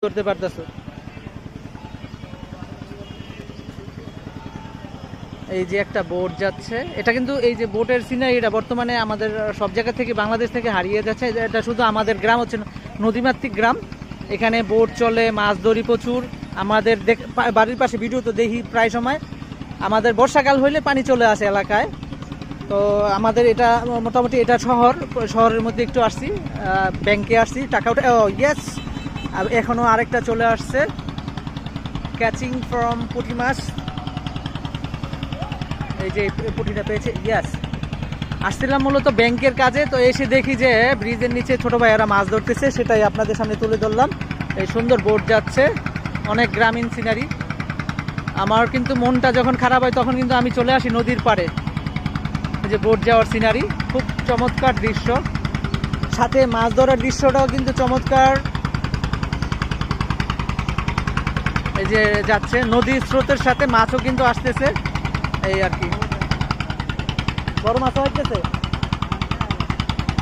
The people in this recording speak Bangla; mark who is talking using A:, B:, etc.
A: করতে পারতেছো। এই যে একটা বোট যাচ্ছে, এটা কিন্তু এই যে বোটের সিনারি এটা বর্তমানে আমাদের সব জায়গা থেকে বাংলাদেশ থেকে হারিয়ে যাচ্ছে। এটা শুধু আমাদের গ্রাম হচ্ছে নদীমাতৃক গ্রাম, এখানে বোট চলে, মাছ ধরি প্রচুর। আমাদের বাড়ির পাশে ভিডিও তো দেখি প্রায় সময়, আমাদের বর্ষাকাল হইলে পানি চলে আসে এলাকায়। তো আমাদের এটা মোটামুটি এটা শহরের মধ্যে একটু আসছি, ব্যাংকে আসছি টাকা উঠে। ও ইয়েস, এখনও আরেকটা চলে আসছে, ক্যাচিং ফ্রম পুঁটি মাছ। এই যে পুঁটিটা পেয়েছে, ইয়েস। আসছিলাম মূলত ব্যাংকের কাজে, তো এসে দেখি যে ব্রিজের নিচে ছোট ভাইয়েরা মাছ ধরতেছে, সেটাই আপনাদের সামনে তুলে ধরলাম। এই সুন্দর বোট যাচ্ছে, অনেক গ্রামীণ সিনারি। আমার কিন্তু মনটা যখন খারাপ হয় তখন কিন্তু আমি চলে আসি নদীর পাড়ে। এই যে বোট যাওয়ার সিনারি, খুব চমৎকার দৃশ্য, সাথে মাছ ধরার দৃশ্যটাও কিন্তু চমৎকার। এই যে যাচ্ছে নদীর স্রোতের সাথে মাছও কিন্তু আসতেছে, এই আর কি। বড় মাছও আসতেছে।